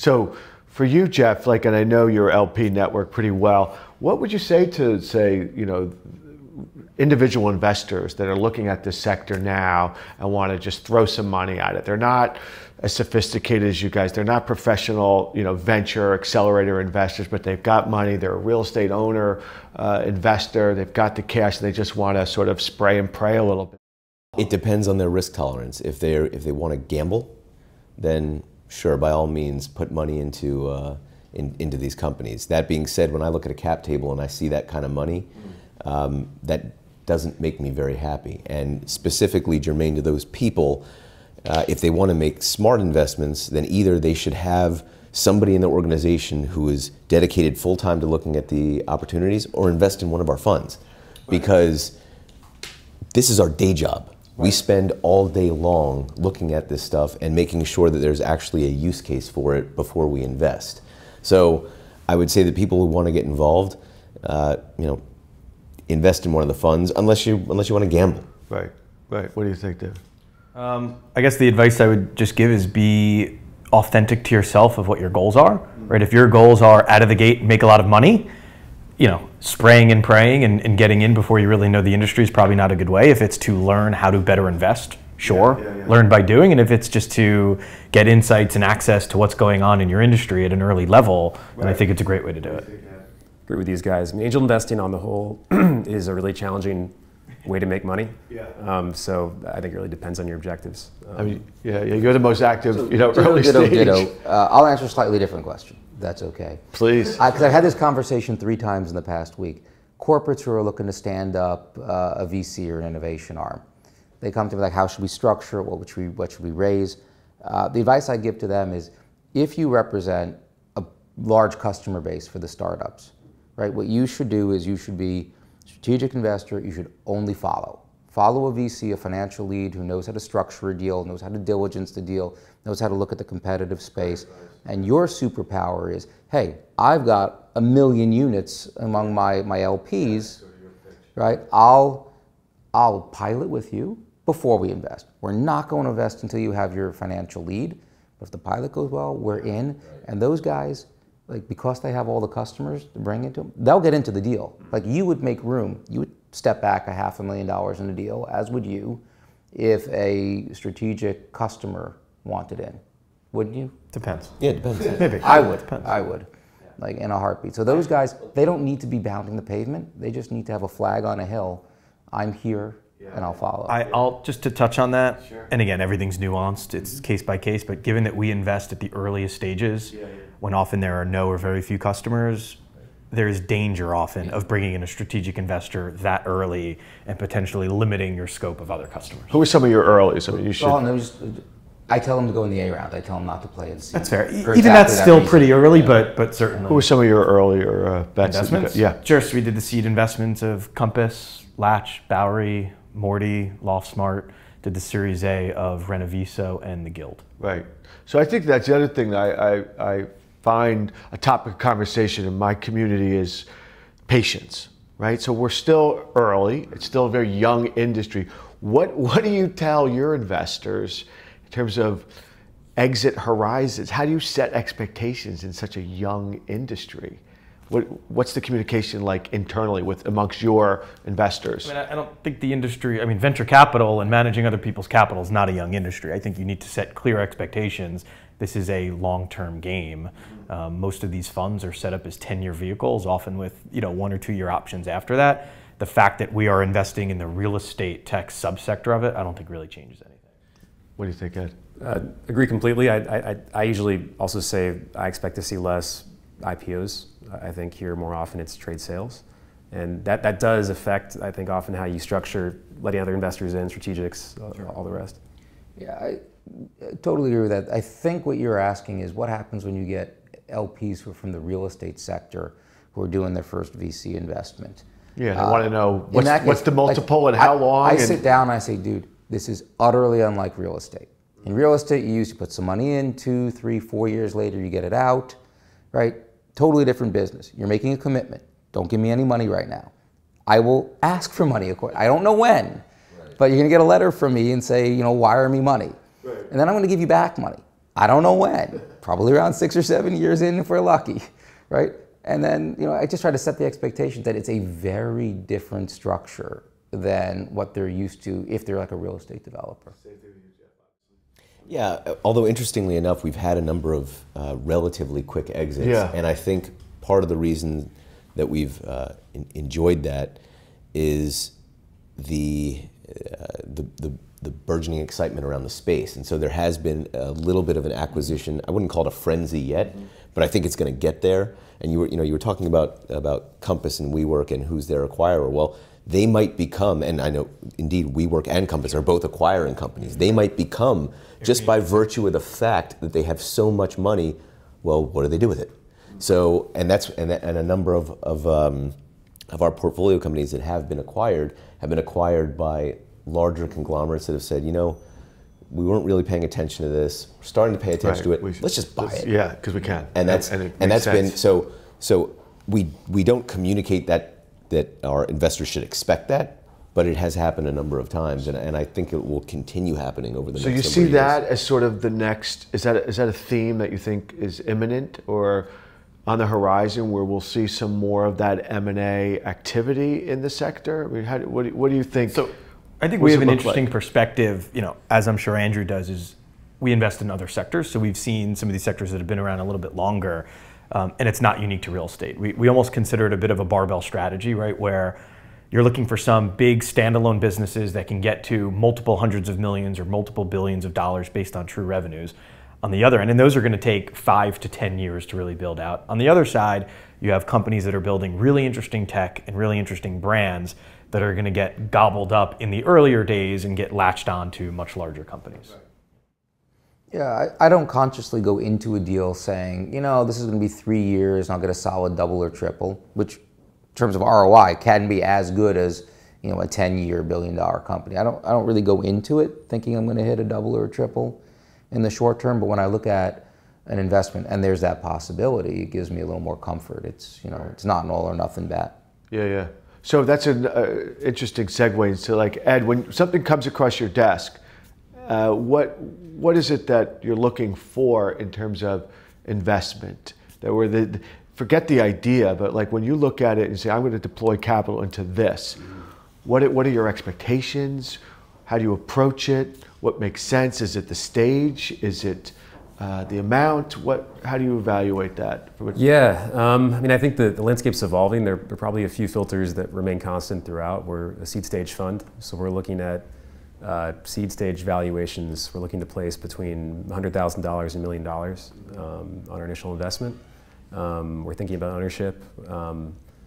So for you, Jeff, like, and I know your LP network pretty well, what would you say to, individual investors that are looking at this sector now and want to just throw some money at it? They're not as sophisticated as you guys. They're not professional, venture accelerator investors, but they've got money. They're a real estate owner, investor. They've got the cash, and they just want to sort of spray and pray a little bit. It depends on their risk tolerance. If they want to gamble, then sure, by all means, put money into these companies. That being said, when I look at a cap table and I see that kind of money, that doesn't make me very happy. And specifically germane to those people, if they want to make smart investments, then either they should have somebody in the organization who is dedicated full-time to looking at the opportunities, or invest in one of our funds. Because this is our day job. We spend all day long looking at this stuff and making sure that there's actually a use case for it before we invest. So I would say that people who want to get involved, invest in one of the funds, unless you want to gamble. Right. What do you think, Dave? I guess the advice I would just give is be authentic to yourself of what your goals are. Right. If your goals are out of the gate, make a lot of money, spraying and praying and getting in before you really know the industry is probably not a good way. If it's to learn how to better invest, sure, learn by doing. And if it's just to get insights and access to what's going on in your industry at an early level, then I think it's a great way to do it. Agree with these guys. I mean, angel investing on the whole is a really challenging way to make money. So I think it really depends on your objectives. You're the most active, early stage. Ditto. I'll answer a slightly different question. That's okay. Please. Because I've had this conversation 3 times in the past week. Corporates who are looking to stand up a VC or an innovation arm. They come to me like, how should we structure it? What should we raise? The advice I give to them is, if you represent a large customer base for the startups, right? What you should do is you should be a strategic investor. You should only follow. Follow a VC, a financial lead who knows how to structure a deal, knows how to diligence the deal, knows how to look at the competitive space. And your superpower is, hey, I've got 1 million units among my LPs, right? I'll pilot with you before we invest. We're not going to invest until you have your financial lead. But if the pilot goes well, we're in. And those guys, because they have all the customers to bring into them, they'll get into the deal. You would make room. You would step back $500,000 in a deal, as would you, if a strategic customer wanted in. Wouldn't you? Depends. Yeah, it depends. Maybe. I would. Depends. I would. In a heartbeat. So those guys, they don't need to be bounding the pavement. They just need to have a flag on a hill. I'm here, and I'll follow. I'll just to touch on that. Sure. And again, everything's nuanced. It's case by case. But given that we invest at the earliest stages, when often there are no or very few customers, there is danger often of bringing in a strategic investor that early and potentially limiting your scope of other customers. Who are some of your earlies? I mean, you should. I tell them to go in the A round. I tell them not to play in C. That's fair. Even that's still pretty early, but certainly. Who were some of your earlier bets? Investments? Sure. So we did the seed investments of Compass, Latch, Bowery, Morty, LoftSmart. Did the Series A of Renoviso and the Guild. Right. So I think that's the other thing that I find a topic of conversation in my community is patience. Right. So we're still early. It's still a very young industry. What do you tell your investors in terms of exit horizons? How do you set expectations in such a young industry? What's the communication like internally amongst your investors? I don't think the industry, venture capital and managing other people's capital is not a young industry. I think you need to set clear expectations. This is a long-term game. Most of these funds are set up as 10-year vehicles, often with 1 or 2 year options after that. The fact that we are investing in the real estate tech subsector of it, I don't think really changes anything. What do you think, Ed? Agree completely. I usually also say I expect to see less IPOs. I think here more often it's trade sales. And that does affect, I think, often how you structure letting other investors in, strategics, all the rest. Yeah, I totally agree with that. I think what you're asking is what happens when you get LPs who are from the real estate sector who are doing their first VC investment. Yeah, they want to know what's the multiple and how long. I sit down and I say, dude, this is utterly unlike real estate. In real estate, you put some money in, 2, 3, 4 years later, you get it out, right? Totally different business. You're making a commitment. Don't give me any money right now. I will ask for money. I don't know when, but you're going to get a letter from me and say, wire me money. And then I'm going to give you back money. I don't know when, probably around 6 or 7 years in if we're lucky, right? And then, I just try to set the expectation that it's a very different structure than what they're used to if they're like a real estate developer. Yeah, although interestingly enough, we've had a number of relatively quick exits, and I think part of the reason that we've enjoyed that is the burgeoning excitement around the space, and so there has been a little bit of an acquisition. I wouldn't call it a frenzy yet, but I think it's going to get there. And you were talking about Compass and WeWork and who's their acquirer. Well, they might become, and I know indeed WeWork and Compass are both acquiring companies. They might become, just by virtue of the fact that they have so much money. Well, what do they do with it? So, and a number of our portfolio companies that have been acquired by larger conglomerates that have said, we weren't really paying attention to this. We're starting to pay attention to it. Let's just buy it. Yeah, because we can. And that's been so. We don't communicate that our investors should expect that, but it has happened a number of times, and I think it will continue happening over the next. So you see that as sort of the next. Is that a theme that you think is imminent or on the horizon, where we'll see some more of that M&A activity in the sector? I mean, what do you think? So I think we have an interesting perspective, as I'm sure Andrew does, is we invest in other sectors. So we've seen some of these sectors that have been around a little bit longer, and it's not unique to real estate. We almost consider it a bit of a barbell strategy, right? Where you're looking for some big standalone businesses that can get to multiple hundreds of millions or multiple billions of dollars based on true revenues on the other end. And those are going to take 5 to 10 years to really build out. On the other side, you have companies that are building really interesting tech and really interesting brands that are going to get gobbled up in the earlier days and get latched on to much larger companies. Yeah, I don't consciously go into a deal saying, this is going to be 3 years and I'll get a solid double or triple, which in terms of ROI can be as good as, a 10-year billion-dollar company. I don't really go into it thinking I'm going to hit a double or a triple in the short term, but when I look at an investment and there's that possibility, it gives me a little more comfort. It's, it's not an all or nothing bet. Yeah. So that's an interesting segue into, like, Ed, when something comes across your desk, what is it that you're looking for in terms of investment? Forget the idea, but like when you look at it and say, I'm going to deploy capital into this, what are your expectations? How do you approach it? What makes sense? Is it the stage? Is it the amount? How do you evaluate that? Yeah, I think the landscape's evolving. There are probably a few filters that remain constant throughout. We're a seed stage fund, so we're looking at seed stage valuations. We're looking to place between $100,000 and $1 million on our initial investment. We're thinking about ownership.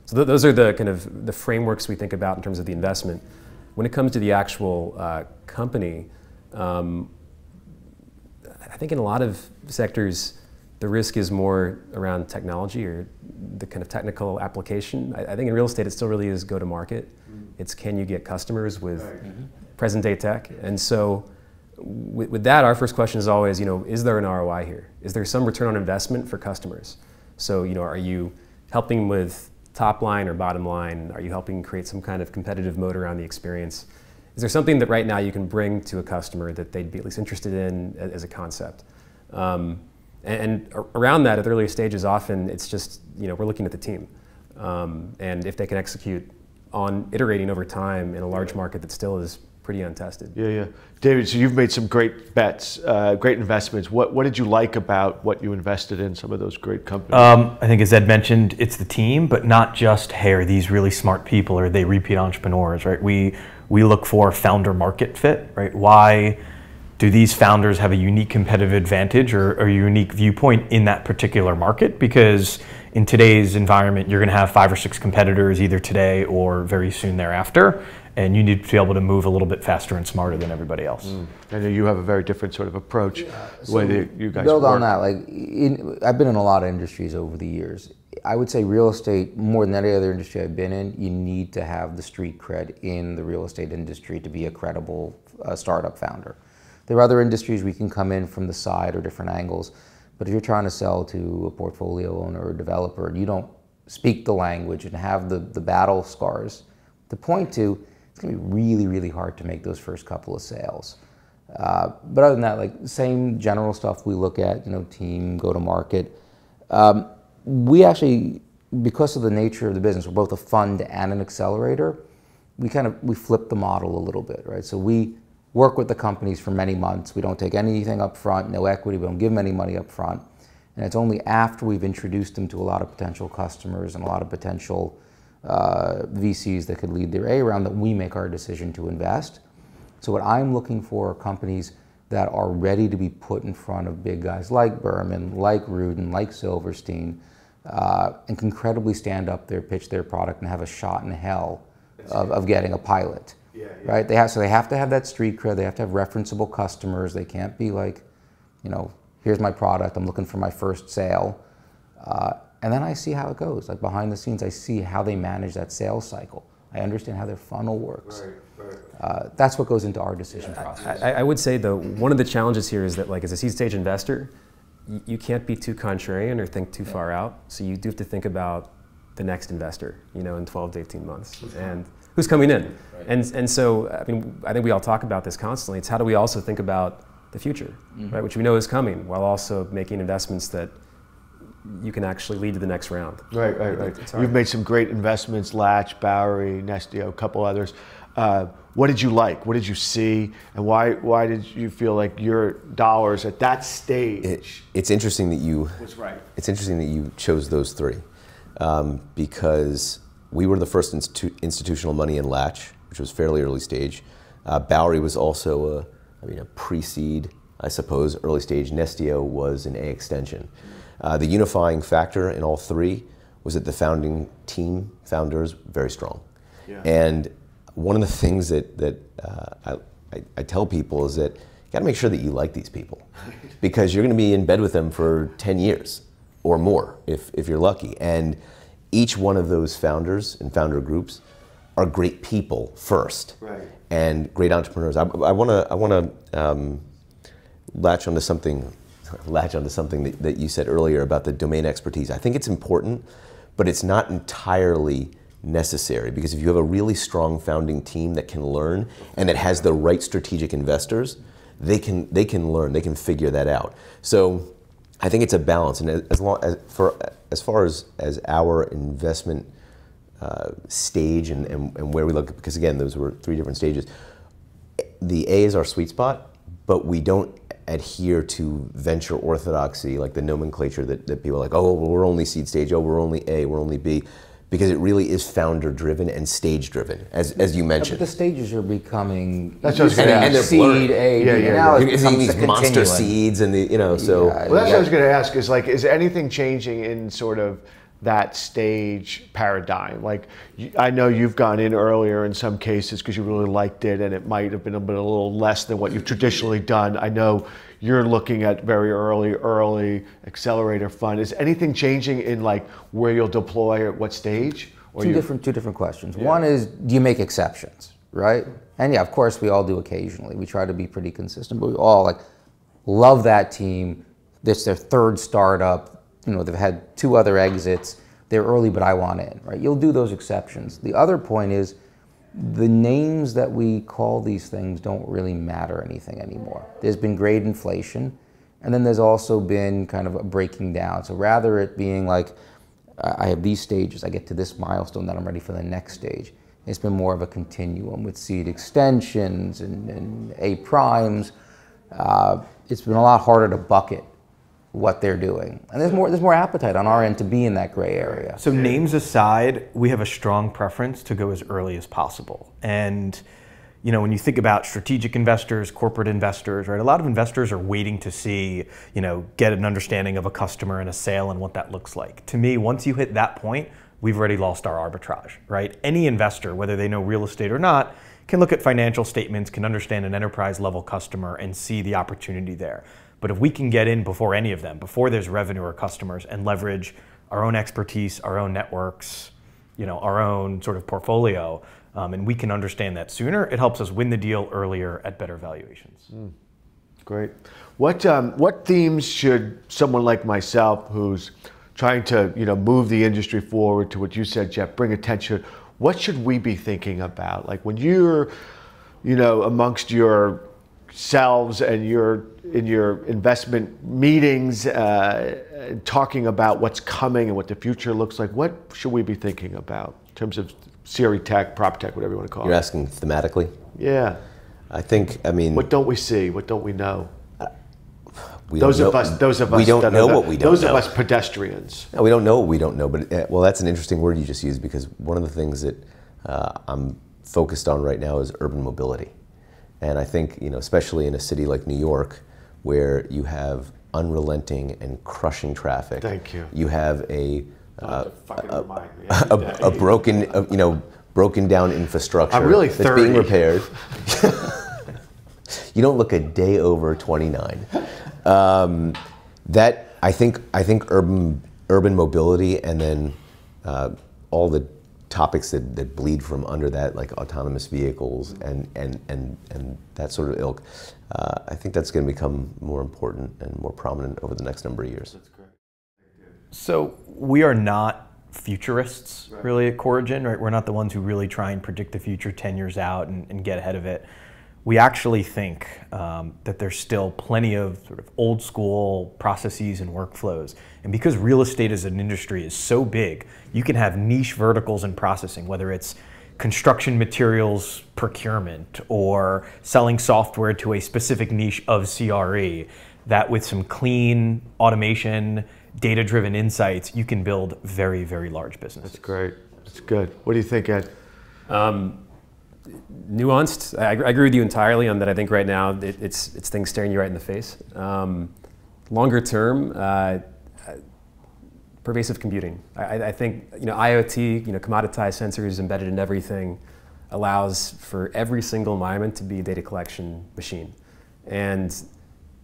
So those are the kind of the frameworks we think about in terms of the investment. When it comes to the actual company, I think in a lot of sectors, the risk is more around technology or the kind of technical application. I think in real estate, it still really is go to market. It's can you get customers with present day tech? And so with that, our first question is always, is there an ROI here? Is there some return on investment for customers? So, are you helping with top line or bottom line? Are you helping create some kind of competitive moat around the experience? Is there something that right now you can bring to a customer that they'd be at least interested in as a concept? And around that, at the earlier stages, often it's just, we're looking at the team. And if they can execute on iterating over time in a large market that still is pretty untested. Yeah. David, so you've made some great bets, great investments. What did you like about what you invested in some of those great companies? I think as Ed mentioned, it's the team, but not just, hey, are these really smart people or are they repeat entrepreneurs, right? We look for founder market fit, right? Why do these founders have a unique competitive advantage or a unique viewpoint in that particular market? Because in today's environment, you're going to have 5 or 6 competitors either today or very soon thereafter, and you need to be able to move a little bit faster and smarter than everybody else. I know you have a very different sort of approach, the way that you guys build work. on that. I've been in a lot of industries over the years. I would say real estate, more than any other industry I've been in, you need to have the street cred in the real estate industry to be a credible startup founder. There are other industries we can come in from the side or different angles, but if you're trying to sell to a portfolio owner or developer and you don't speak the language and have the battle scars to point to, it's going to be really, really hard to make those first couple of sales. But other than that, like same general stuff we look at, team, go to market. We actually, because of the nature of the business, we're both a fund and an accelerator. We flip the model a little bit, right? So we work with the companies for many months. We don't take anything up front, no equity. We don't give them any money up front. And it's only after we've introduced them to a lot of potential customers and a lot of potential VCs that could lead their A round that we make our decision to invest. So what I'm looking for are companies that are ready to be put in front of big guys like Berman, like Rudin, like Silverstein, and can credibly stand up there, pitch their product, and have a shot in hell of getting a pilot. Right? They have to have that street cred. They have to have referenceable customers. They can't be like, here's my product. I'm looking for my first sale. And then I see how it goes. Like behind the scenes, I see how they manage that sales cycle. I understand how their funnel works. That's what goes into our decision process. I would say though, one of the challenges here is that like as a seed stage investor, you can't be too contrarian or think too far out. So you do have to think about the next investor, in 12 to 18 months. And who's coming in. Right. And so, I think we all talk about this constantly. It's how do we also think about the future, right? Which we know is coming, while also making investments that you can actually lead to the next round. Right. You've made some great investments, Latch, Bowery, Nestio, a couple others. What did you like? What did you see? And why did you feel like your dollars at that stage? It's interesting that you was right. It's interesting that you chose those three, because we were the first institutional money in Latch, which was fairly early stage. Bowery was also a pre-seed, I suppose, early stage. Nestio was an A extension. The unifying factor in all three was that the founding team, founders, very strong. Yeah. And one of the things that I tell people is that you got to make sure that you like these people, because you're going to be in bed with them for 10 years or more if you're lucky. And each one of those founders and founder groups are great people first, right, and great entrepreneurs. I want to latch onto something that you said earlier about the domain expertise. I think it's important, but it's not entirely necessary, because if you have a really strong founding team that can learn and that has the right strategic investors, they can learn, they can figure that out. So I think it's a balance, and as far as our investment stage and where we look, because again, those were three different stages. The A is our sweet spot, but we don't adhere to venture orthodoxy, like the nomenclature that people are like, oh, well, we're only seed stage, oh, we're only A, we're only B, because it really is founder driven and stage driven, as you mentioned. But the stages are becoming, that's what I was going to ask. And they're seed, A, now you're seeing these monster seeds, and so. Well, that's what I was going to ask. Is anything changing in sort of that stage paradigm? Like, I know you've gone in earlier in some cases because you really liked it, and it might have been a little less than what you've traditionally done. I know you're looking at very early accelerator fund. Is anything changing in like where you'll deploy at what stage? Or two different questions. Yeah. One is, do you make exceptions, right? And yeah, of course we all do occasionally. We try to be pretty consistent, but we all love that team. It's their third startup. They've had 2 other exits. They're early, but I want in, right? You'll do those exceptions. The other point is, the names that we call these things don't really matter anything anymore. There's been great inflation, and then there's also been kind of a breaking down. So rather it being like, I have these stages, I get to this milestone, then I'm ready for the next stage. It's been more of a continuum with seed extensions and A primes. It's been a lot harder to bucket what they're doing. And there's more appetite on our end to be in that gray area. So names aside, we have a strong preference to go as early as possible. And when you think about strategic investors, corporate investors, right? A lot of investors are waiting to see, get an understanding of a customer and a sale and what that looks like. To me, once you hit that point, we've already lost our arbitrage, right? Any investor, whether they know real estate or not, can look at financial statements, can understand an enterprise level customer and see the opportunity there. But if we can get in before any of them, before there's revenue or customers, and leverage our own expertise, our own networks, our own sort of portfolio, and we can understand that sooner, it helps us win the deal earlier at better valuations. Great. What themes should someone like myself, who's trying to move the industry forward, to what you said, Jeff, bring attention? What should we be thinking about? Like when you're amongst your yourselves and in your investment meetings, talking about what's coming and what the future looks like, what should we be thinking about in terms of CRE tech, prop tech, whatever you want to call it? You're asking thematically? Yeah. I mean... What don't we see? What don't we know? Those of us we don't know what we don't know. Those of us pedestrians. No, we don't know what we don't know, but well, that's an interesting word you just used, because one of the things that I'm focused on right now is urban mobility. And I think, especially in a city like New York, where you have unrelenting and crushing traffic. Thank you. You have a broken down infrastructure I'm really that's 30. being repaired. You don't look a day over 29. That I think urban mobility, and then all the topics that bleed from under that, like autonomous vehicles and that sort of ilk. I think that's going to become more important and more prominent over the next number of years. That's great. So we are not futurists, really, at Coragen, right? We're not the ones who really try and predict the future 10 years out and get ahead of it. We actually think that there's still plenty of sort of old school processes and workflows. And because real estate as an industry is so big, you can have niche verticals in processing, whether it's construction materials procurement or selling software to a specific niche of CRE, that with some clean automation, data-driven insights, you can build very, very large businesses. That's great. That's good. What do you think, Ed? Nuanced. I agree with you entirely on that. I think right now it's things staring you right in the face. Longer term, pervasive computing. I think IoT, commoditized sensors embedded in everything, allows for every single environment to be a data collection machine. And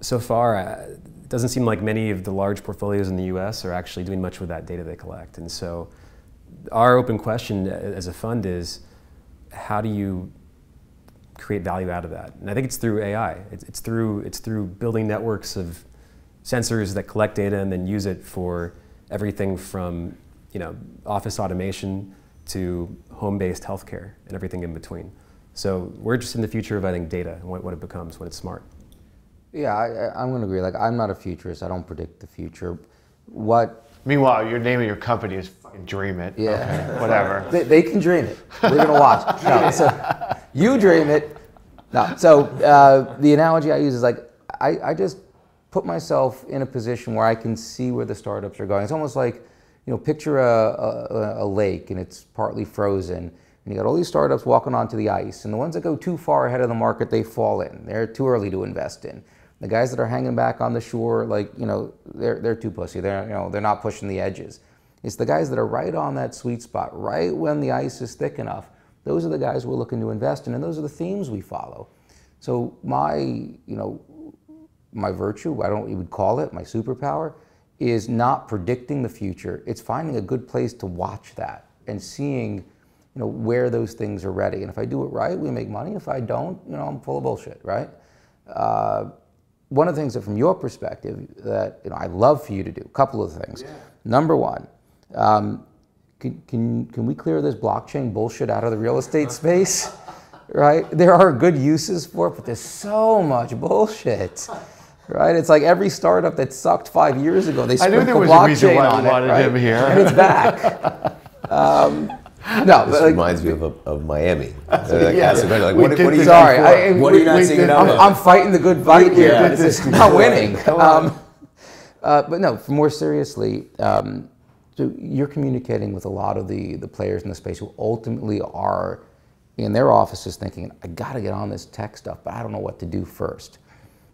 so far, it doesn't seem like many of the large portfolios in the U.S. are actually doing much with that data they collect. And so, our open question as a fund is, how do you create value out of that? And I think it's through AI. It's through building networks of sensors that collect data and then use it for everything from office automation to home-based healthcare and everything in between. So we're just in the future of, I think, data and what it becomes when it's smart. Yeah, I'm going to agree. Like, I'm not a futurist. I don't predict the future. Meanwhile, your name of your company is fucking Dream It. Yeah. Okay, whatever. They can dream it. We're going to watch. No, so you dream it. No. So the analogy I use is like, I just put myself in a position where I can see where the startups are going. It's almost like, picture a lake and it's partly frozen. And you got all these startups walking onto the ice. And the ones that go too far ahead of the market, they fall in. They're too early to invest in. The guys that are hanging back on the shore, like, they're too pussy. They're not pushing the edges. It's the guys that are right on that sweet spot, right when the ice is thick enough. Those are the guys we're looking to invest in, and those are the themes we follow. So my virtue, I don't even call it, my superpower, is not predicting the future. It's finding a good place to watch that and seeing, where those things are ready. And if I do it right, we make money. If I don't, I'm full of bullshit, right? One of the things that, from your perspective, that I'd love for you to do, a couple of things. Yeah. Number one, can we clear this blockchain bullshit out of the real estate space? Right? There are good uses for it, but there's so much bullshit. Right? It's like every startup that sucked 5 years ago, they sprinkle blockchain on it. I knew there was a reason why we wanted him here. And it's back. This reminds me of Miami. What are you not seeing? I'm fighting the good fight here. It's not winning. But no, more seriously, so you're communicating with a lot of the players in the space who ultimately are in their offices thinking, I got to get on this tech stuff, but I don't know what to do first.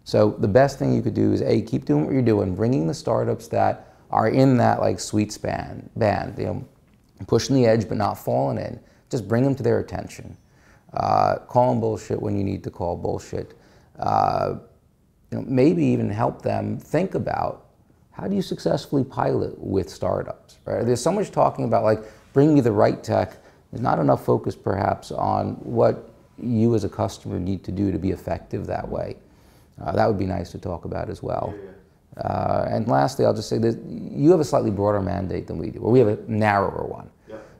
So the best thing you could do is, A, keep doing what you're doing, bringing the startups that are in that like sweet band, pushing the edge but not falling in. Just bring them to their attention. Call them bullshit when you need to call bullshit. Maybe even help them think about, how do you successfully pilot with startups, right? There's so much talking about like, bring me the right tech. There's not enough focus perhaps on what you as a customer need to do to be effective that way. That would be nice to talk about as well. And lastly, I'll just say that you have a slightly broader mandate than we do, or we have a narrower one.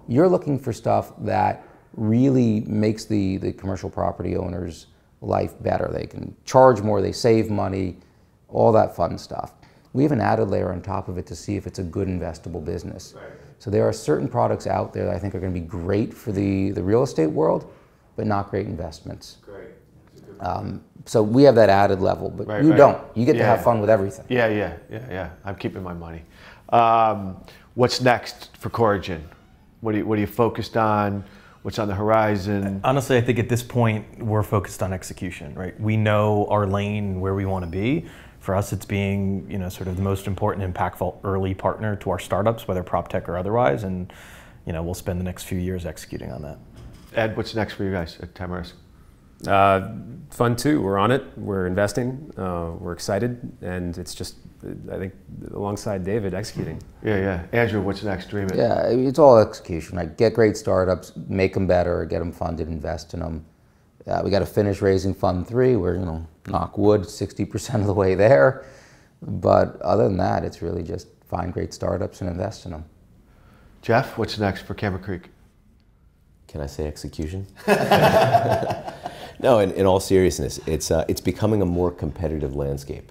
You're looking for stuff that really makes the commercial property owners life better. They can charge more, they save money, all that fun stuff. We have an added layer on top of it to see if it's a good investable business. Right. So there are certain products out there that I think are going to be great for the real estate world, but not great investments. Great. So we have that added level, but you don't. You get to have fun with everything. Yeah. I'm keeping my money. What's next for Corigen? What are you focused on? What's on the horizon? Honestly, I think at this point we're focused on execution. Right? We know our lane, where we want to be. For us, it's being sort of the most important, impactful early partner to our startups, whether prop tech or otherwise, and we'll spend the next few years executing on that. Ed, what's next for you guys at Tamarisk? Fund 2, we're on it, we're investing, we're excited, and it's just, I think, alongside David, executing. Yeah. Andrew, what's next? Dream it. Yeah, it's all execution. Right? Get great startups, make them better, get them funded, invest in them. We got to finish raising Fund 3. We're, knock wood, 60% of the way there. But other than that, it's really just find great startups and invest in them. Jeff, what's next for Camber Creek? Can I say execution? No, in all seriousness, it's becoming a more competitive landscape.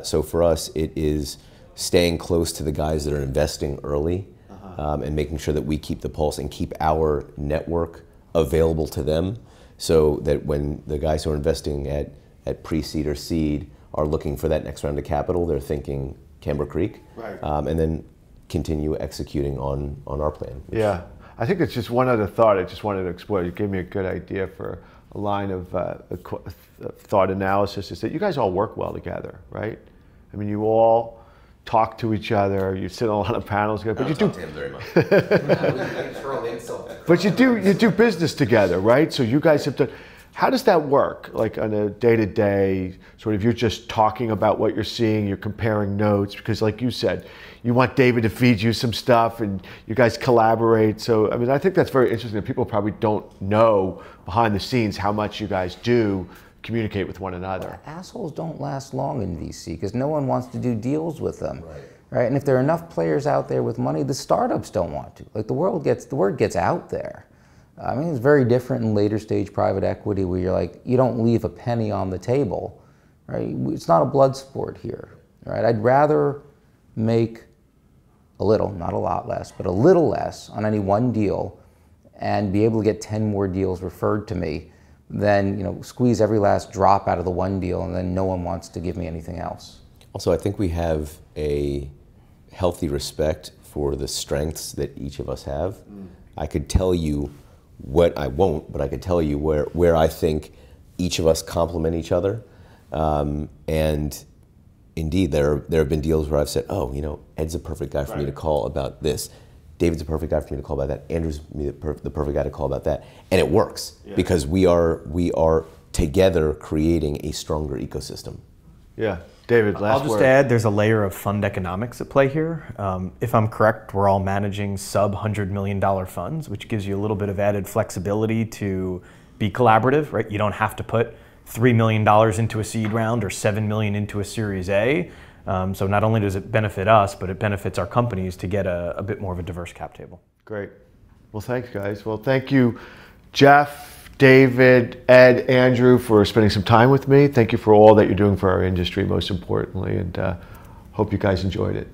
So for us, it is staying close to the guys that are investing early and making sure that we keep the pulse and keep our network available to them, so that when the guys who are investing at pre-seed or seed are looking for that next round of capital, they're thinking Camber Creek, right. And then continue executing on our plan. Yeah, I think it's just one other thought I just wanted to explore. You gave me a good idea for a line of thought analysis, is that you guys all work well together, right? I mean, you all talk to each other, you sit on a lot of panels together, but you do. To him very much. But you do business together, right? So you guys have done. How does that work? Like on a day-to-day, sort of, you're just talking about what you're seeing, you're comparing notes, because like you said, you want David to feed you some stuff and you guys collaborate. So, I mean, I think that's very interesting. People probably don't know behind the scenes how much you guys do communicate with one another. Assholes don't last long in VC because no one wants to do deals with them. Right? And if there are enough players out there with money, the startups don't want to. Like the word gets out there. I mean, it's very different in later stage private equity where you're like, you don't leave a penny on the table, right? It's not a blood sport here, right? I'd rather make a little, not a lot less, but a little less on any one deal and be able to get 10 more deals referred to me than, squeeze every last drop out of the one deal and then no one wants to give me anything else. Also, I think we have a healthy respect for the strengths that each of us have. I could tell you what I won't, but I could tell you where I think each of us complement each other. And indeed, there have been deals where I've said, oh, Ed's a perfect guy for me to call about this. David's a perfect guy for me to call about that. Andrew's the perfect guy to call about that. And it works because we are together creating a stronger ecosystem. Yeah. David, last I'll just word. add, there's a layer of fund economics at play here. If I'm correct, we're all managing sub-$100 million funds, which gives you a little bit of added flexibility to be collaborative, right? You don't have to put $3 million into a seed round or $7 million into a Series A. So not only does it benefit us, but it benefits our companies to get a bit more of a diverse cap table. Great. Well, thanks, guys. Well, thank you, Jeff, David, Ed, Andrew, for spending some time with me. Thank you for all that you're doing for our industry, most importantly, and hope you guys enjoyed it.